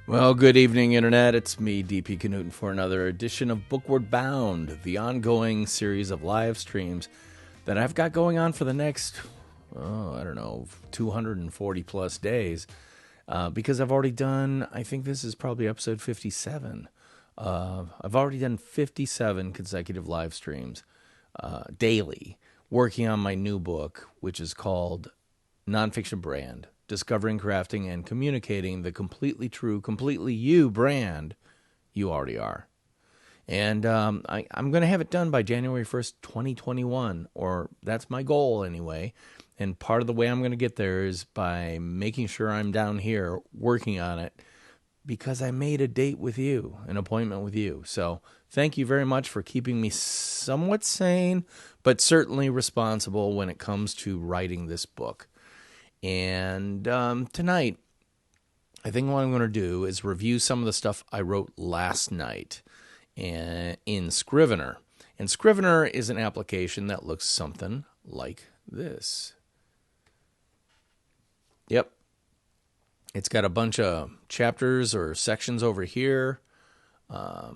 Well, good evening, Internet. It's me, DP Knudten, for another edition of Bookward Bound, the ongoing series of live streams that I've got going on for the next, 240 plus days, because I've already done, I think this is probably episode 57. I've already done 57 consecutive live streams daily, working on my new book, which is called NONFICTION BRAND. Discovering, crafting, and communicating the completely true, completely you brand you already are. And I'm going to have it done by January 1st, 2021, or that's my goal anyway. And part of the way I'm going to get there is by making sure I'm down here working on it, because I made a date with you, an appointment with you. So thank you very much for keeping me somewhat sane, but certainly responsible when it comes to writing this book. And tonight, I think what I'm going to do is review some of the stuff I wrote last night in Scrivener. And Scrivener is an application that looks something like this. Yep. It's got a bunch of chapters or sections over here. Over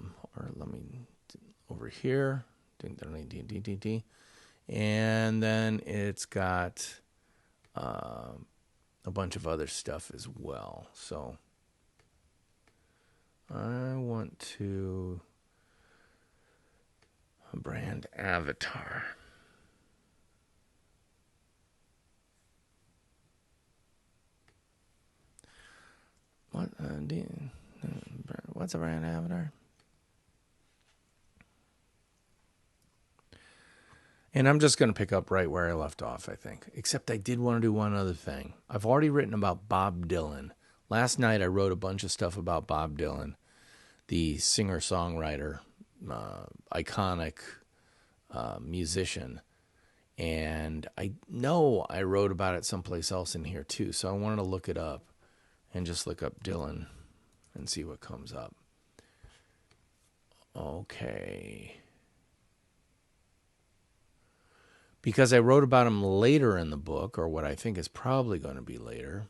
here. And then it's got a bunch of other stuff as well. So I want to brand avatar. What's a brand avatar? And I'm just going to pick up right where I left off, I think. Except I did want to do one other thing. I've already written about Bob Dylan. Last night I wrote a bunch of stuff about Bob Dylan, the singer-songwriter, iconic musician. And I know I wrote about it someplace else in here too, so I wanted to look it up and just look up Dylan and see what comes up. Okay. Because I wrote about him later in the book, or what I think is probably going to be later.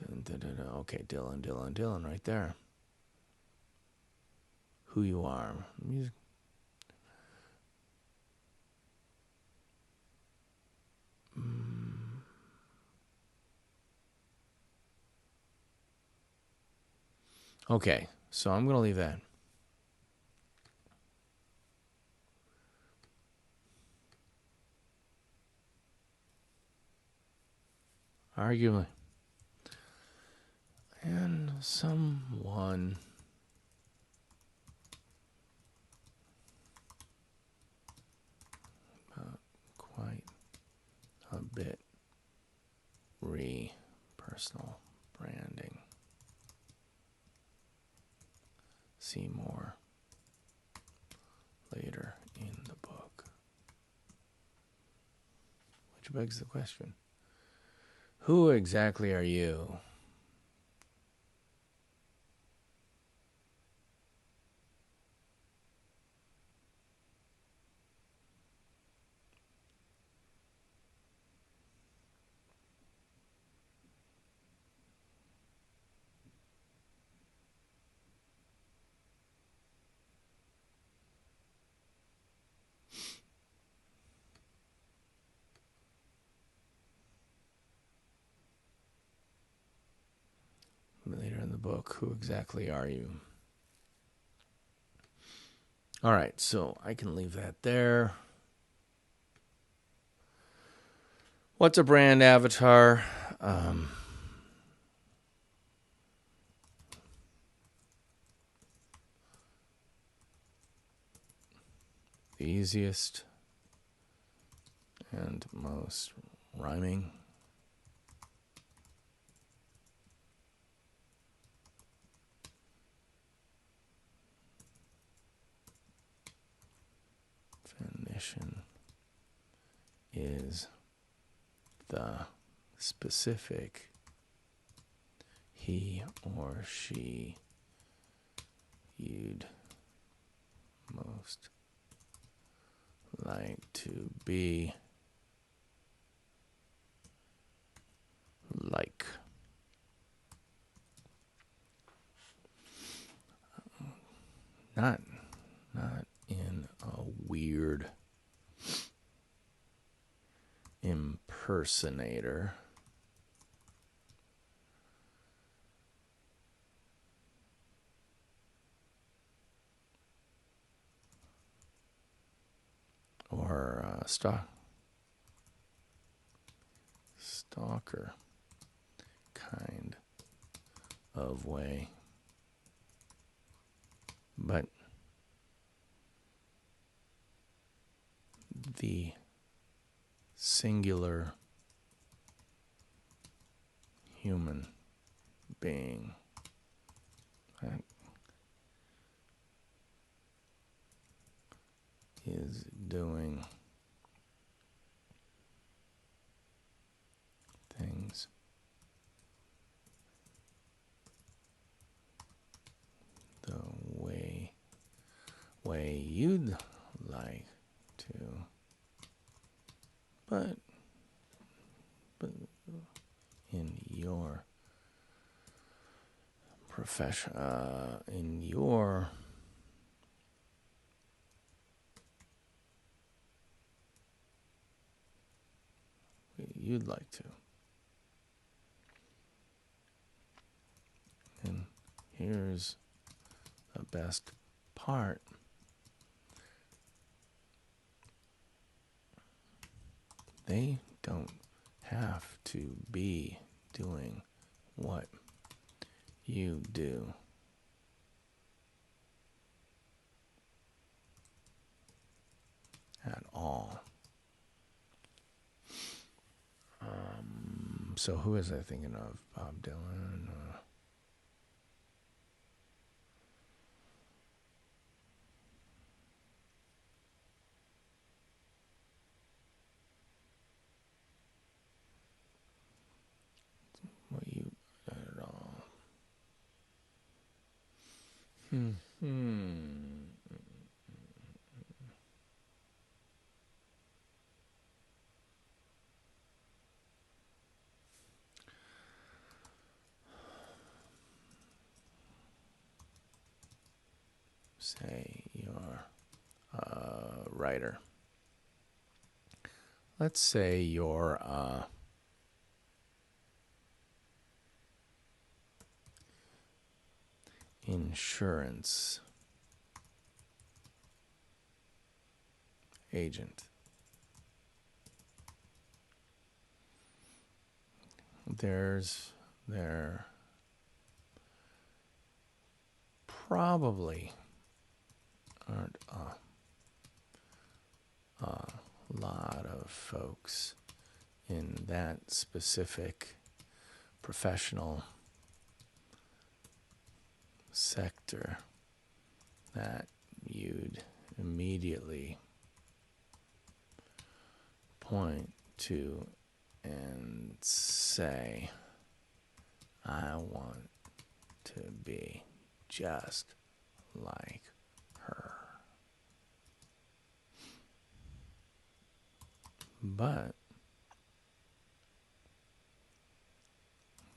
Okay, Dylan, right there. Who you are. Music. Okay, so I'm going to leave that. Arguably. And someone quite a bit personal branding. See more later in the book. Which begs the question. Who exactly are you? Later in the book, who exactly are you? All right, so I can leave that there. What's a brand avatar? The easiest and most rhyming definition is the specific he or she you'd most most like to be like. Not in a weird impersonator. Or stalker kind of way. But the singular human being that is doing things the way you'd like to, but in your profession, in your you'd like to. And here's the best part. They don't have to be doing what you do. At all. So who is I thinking of? Bob Dylan. What you at all? Say you're a writer. Let's say you're insurance agent. There probably aren't a lot of folks in that specific professional sector that you'd immediately point to and say, I want to be just like her. But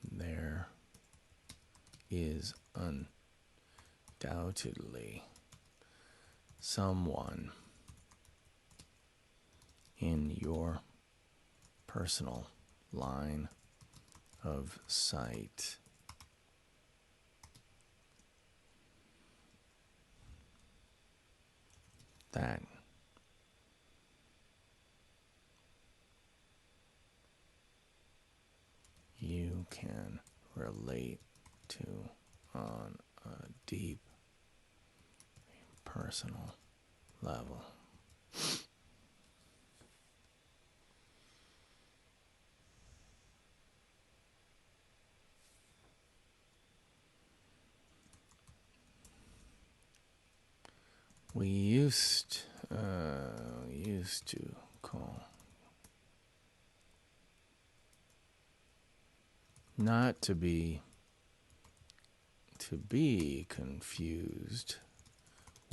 there is undoubtedly someone in your personal line of sight that you can relate to on a deep personal level. We used to call not to be confused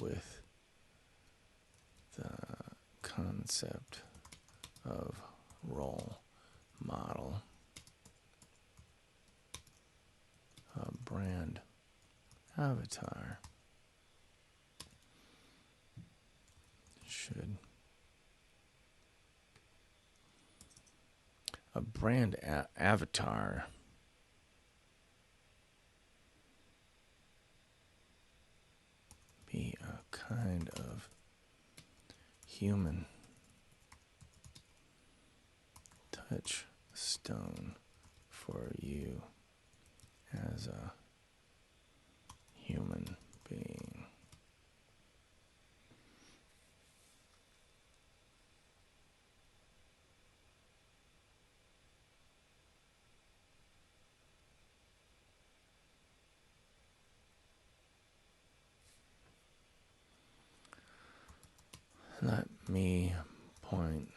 with concept of role model, brand avatar should a brand avatar be a kind of human touchstone for you as a human being. Let me point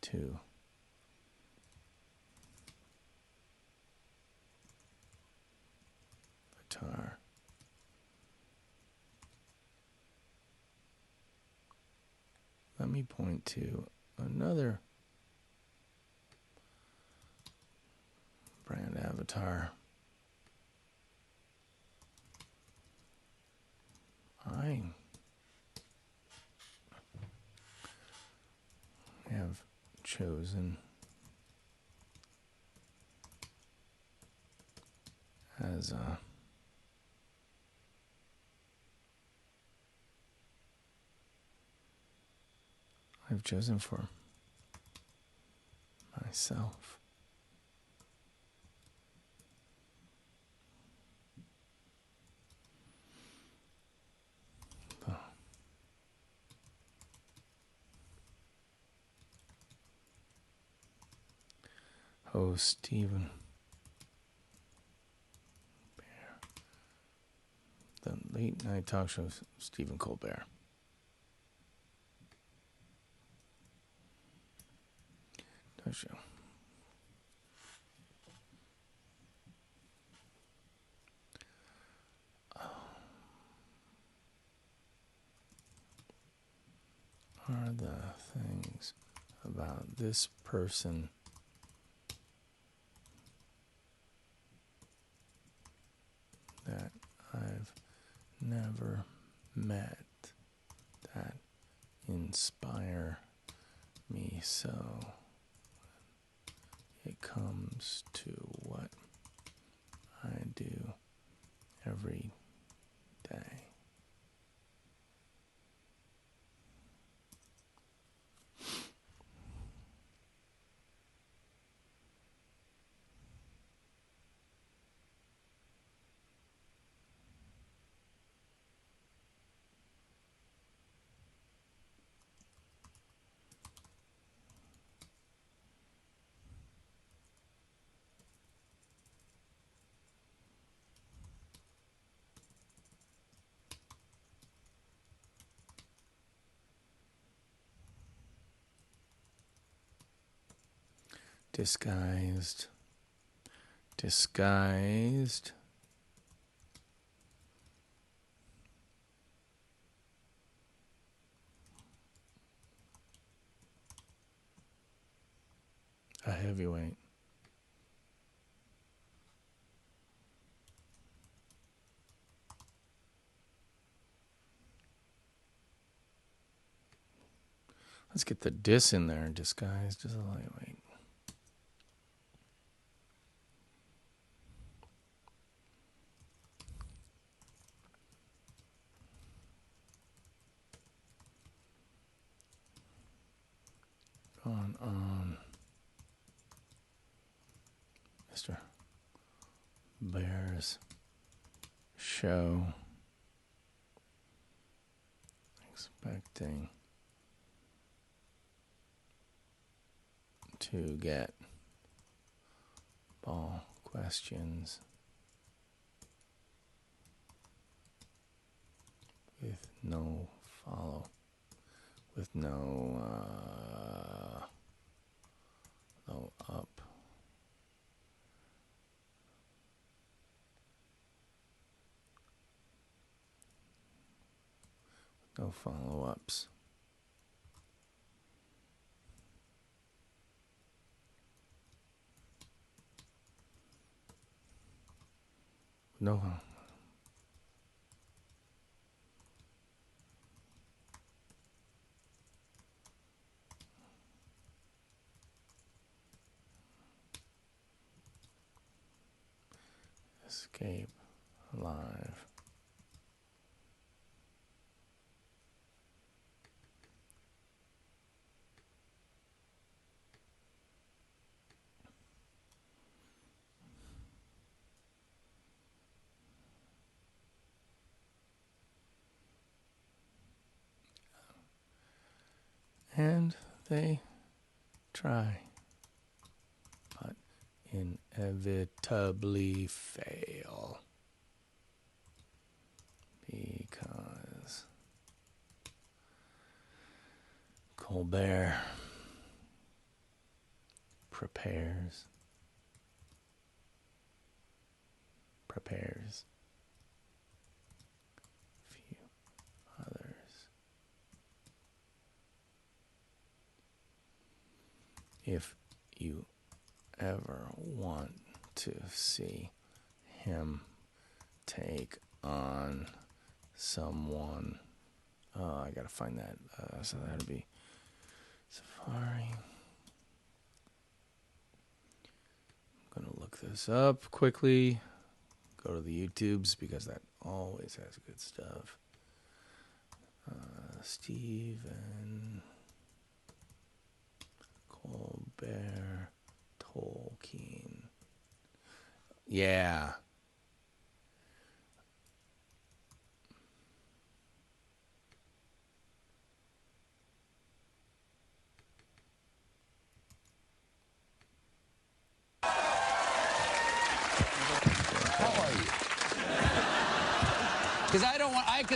to avatar let me point to another brand avatar. I have chosen as a I've chosen for myself. Host Stephen Bear. The late night talk show Stephen Colbert. Talk show. Are the things about this person that I've never met that inspire me so it comes to what I do every day. Disguised. A heavyweight. Let's get the dis in there. Disguised as a lightweight. Gone on Mr. Bear's show. Expecting to get ball questions with no follow, with no up. No follow-ups. No. Escape live. And they try, but inevitably fail because Colbert prepares few others. If you ever want to see him take on someone, I gotta find that. So that'd be Safari. I'm gonna look this up quickly. Go to the YouTubes because that always has good stuff. Stephen Colbert Tolkien. Yeah. Because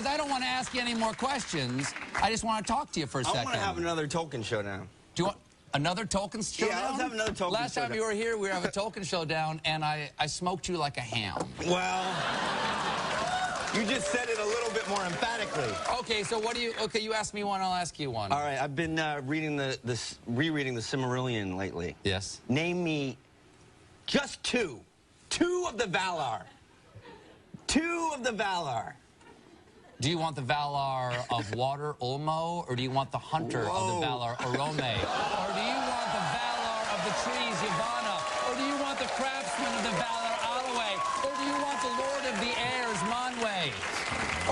I don't want to ask you any more questions. I just want to talk to you for a second. I want to have another Tolkien showdown. Do you want another Tolkien showdown? Yeah, let's have another Tolkien showdown. Last time you were here, we were having a Tolkien showdown, and I smoked you like a ham. Well, you just said it a little bit more emphatically. Okay, so what do you... Okay, you ask me one, I'll ask you one. All right, I've been rereading the Silmarillion lately. Yes. Name me just two. Two of the Valar. Two of the Valar. Do you want the Valar of water, Ulmo, or do you want the hunter of the Valar, Orome? Or do you want the Valar of the trees, Yavanna? Or do you want the craftsman of the Valar, Alloy? Or do you want the lord of the airs, Manwë?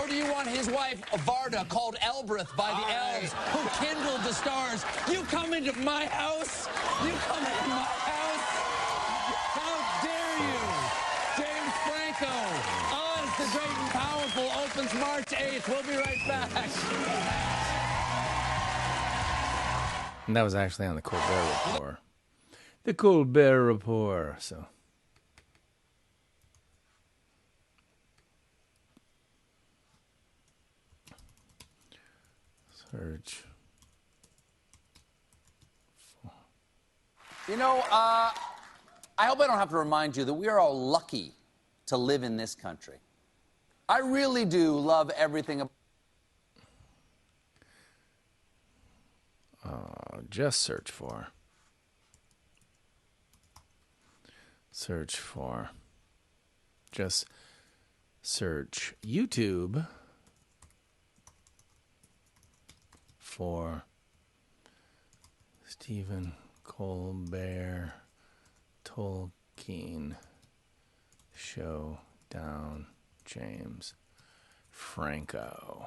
Or do you want his wife, Varda, called Elbreth by the elves, who kindled the stars? You come into my house? You come into my house? How dare you? James Franco, Oz the Great and Powerful opens March 8th. We'll be right back. And that was actually on the Colbert Report. The Colbert Report. So. Search. You know, I hope I don't have to remind you that we are all lucky to live in this country. I really do love everything. Just search for. Just search YouTube for Stephen Colbert Tolkien Showdown James Franco.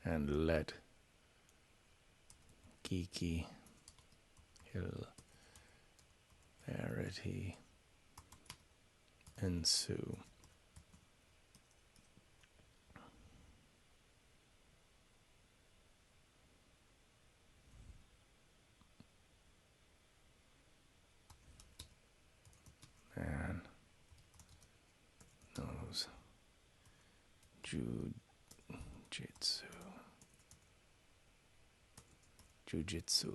And let geeky hilarity ensue. Man knows Jiu-jitsu.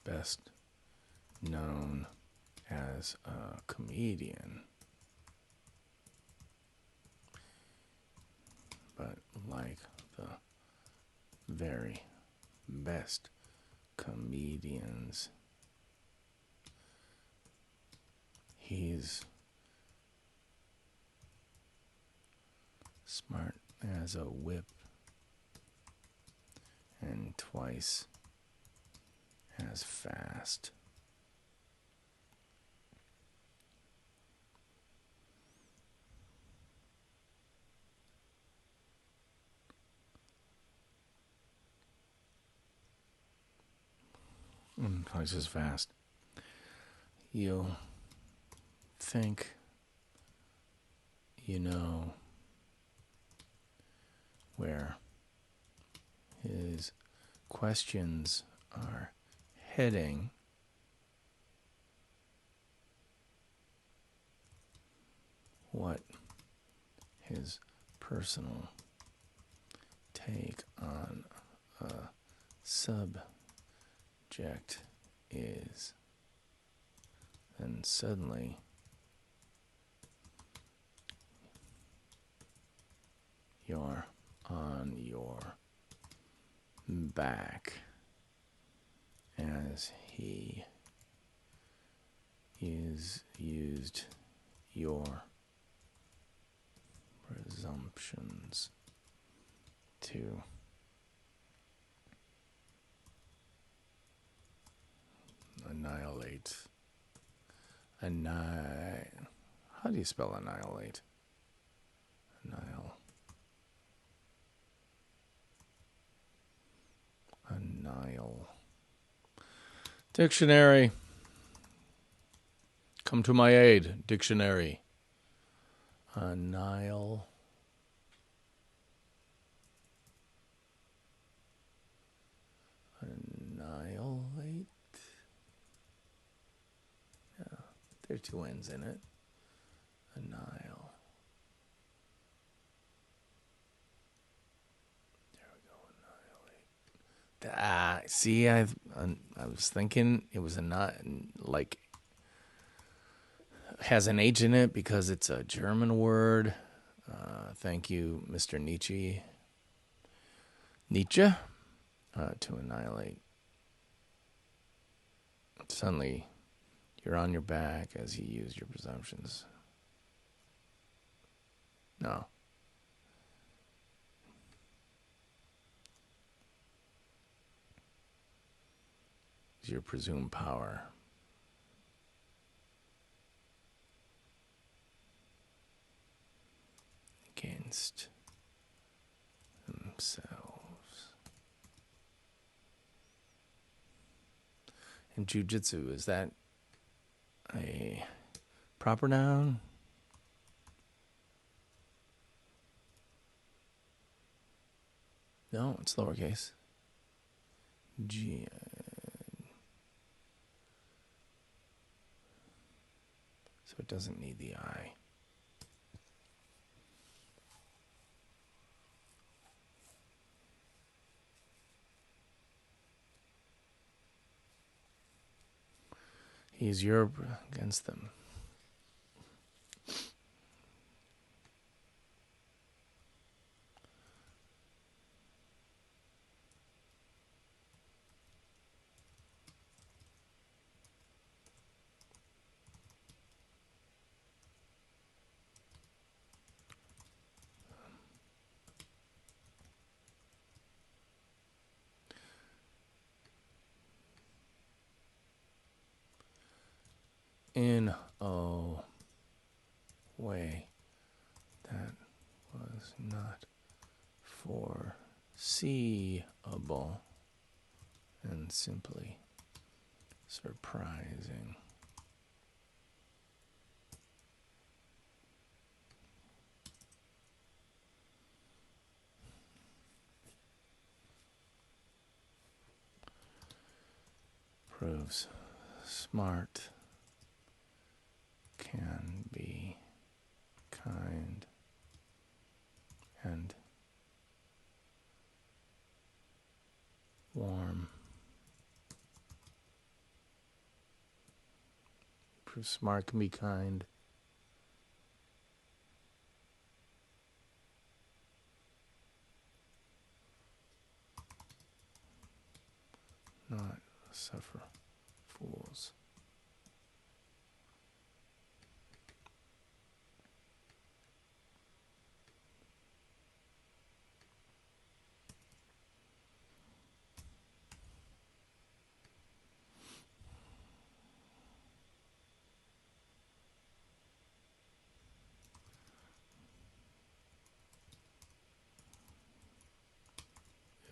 best known as a comedian, but like the very best comedians, he's smart as a whip and twice as fast. Twice as fast. You'll think you know where his questions are heading, what his personal take on a subject is, then suddenly you're on your back as he is used your presumptions to annihilate. How do you spell annihilate? Annihil. Dictionary. Come to my aid. Dictionary. Annihilate. Yeah, there are two N's in it. Annihil. There we go. Annihilate. See, I was thinking it was like has an H in it because it's a German word. Thank you, Mr. Nietzsche. To annihilate. Suddenly, you're on your back as you use your presumptions. No. It's your presumed power. Against themselves. In jiu-jitsu, is that a proper noun? No, it's lowercase. G. So it doesn't need the I. He's Europe against them. In a way that was not foreseeable and simply surprising. Proves smart can be kind and warm Smart can be kind. Not suffer fools.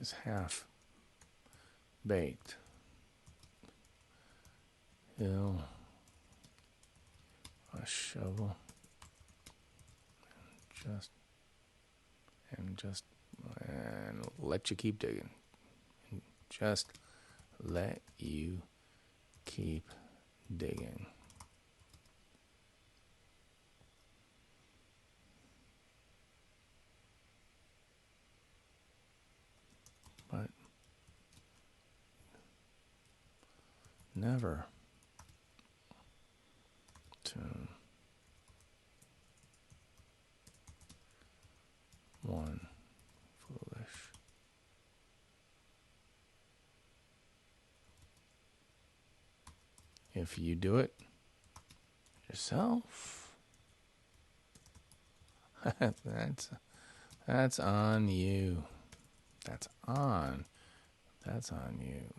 Is half baked. Ill a shovel and let you keep digging. And just let you keep digging. But never to one foolish. If you do it yourself, that's on you. That's on you.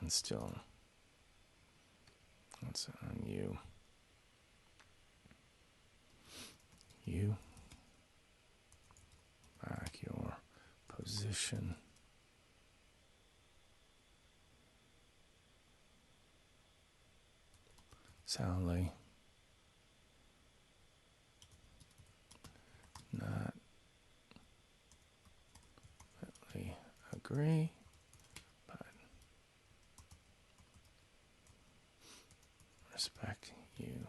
And still, that's on you. You back your position. Soundly. Not really agree, but respect you.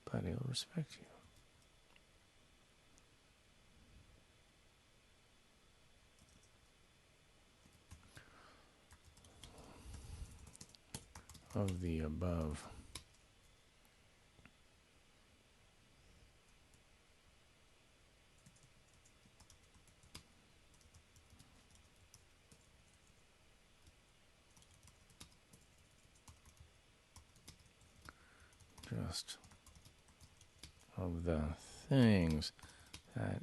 But he'll respect you. Of the above. Just of the things that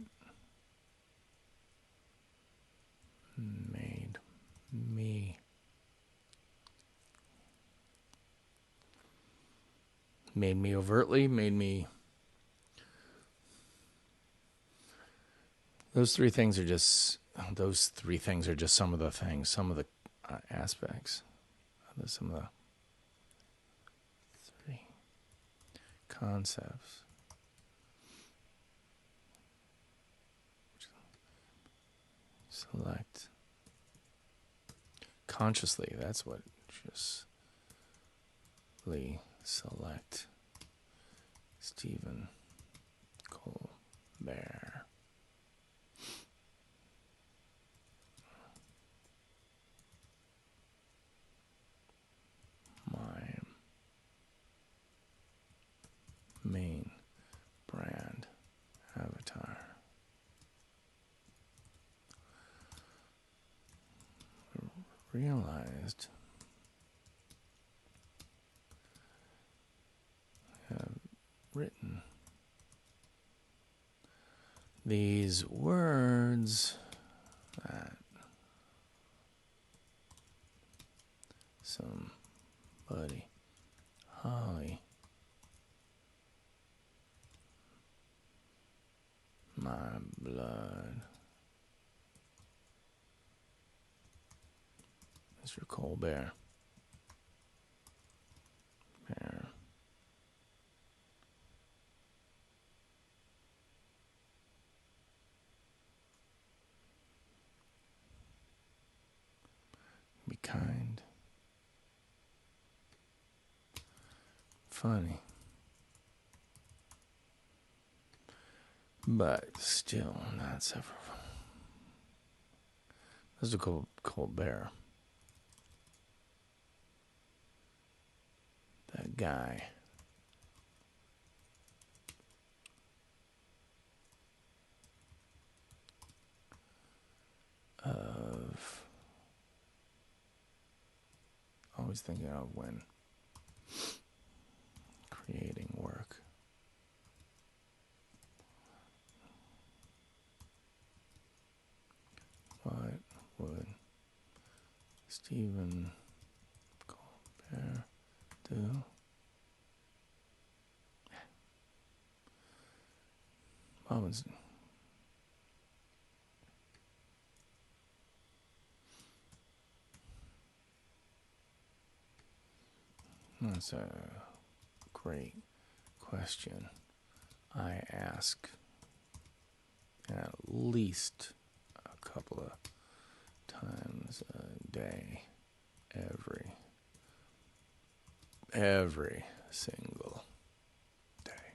made me overtly, those three things are just some of the things, some of the aspects, some of the three concepts. Select consciously, that's what just select Stephen Colbert. My main brand avatar. Realized written these words that somebody, Holly, my blood, Mr. Colbert, Bear. Be kind, funny, but still not separable. This is a cold bear. That guy. Of always thinking of when creating work. What would Stephen Colbert do? That's a great question. I ask at least a couple of times a day, every single day.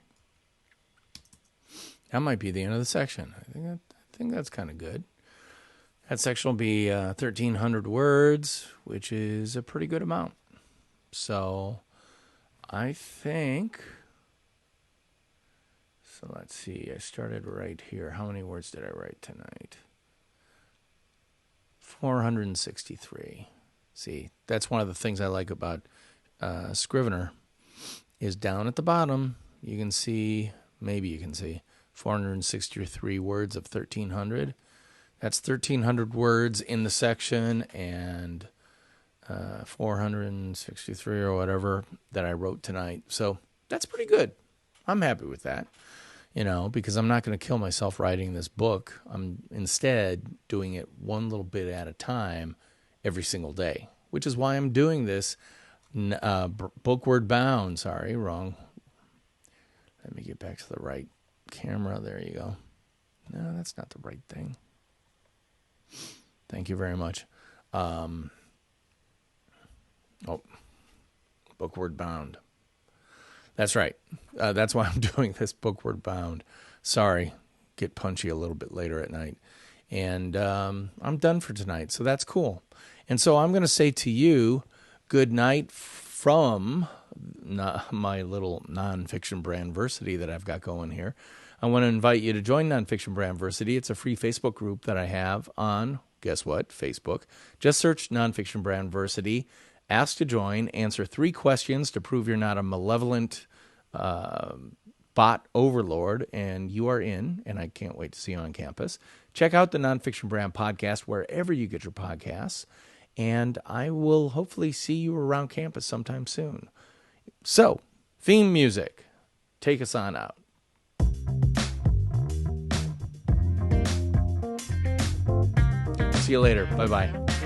That might be the end of the section. I think that's kind of good. That section will be 1,300 words, which is a pretty good amount. So I think, so let's see, I started right here. How many words did I write tonight? 463. See, that's one of the things I like about Scrivener is down at the bottom, you can see, maybe you can see, 463 words of 1,300. That's 1,300 words in the section, and 463 or whatever that I wrote tonight. So that's pretty good. I'm happy with that, because I'm not going to kill myself writing this book. I'm instead doing it one little bit at a time every single day, which is why I'm doing this BOOKWARD BOUND. Sorry, wrong. Let me get back to the right camera. There you go. No, that's not the right thing. Thank you very much. BOOKWARD BOUND. That's right. That's why I'm doing this BOOKWARD BOUND. Sorry, get punchy a little bit later at night. And I'm done for tonight, so that's cool. And so I'm going to say to you, good night from my little Nonfiction Brandversity that I've got going here. I want to invite you to join Nonfiction Brandversity. It's a free Facebook group that I have on, guess what, Facebook. Just search Nonfiction Brandversity. Ask to join, answer 3 questions to prove you're not a malevolent bot overlord, and you are in, and I can't wait to see you on campus. Check out the Nonfiction Brand podcast wherever you get your podcasts, and I will hopefully see you around campus sometime soon. So, theme music. Take us on out. See you later. Bye-bye.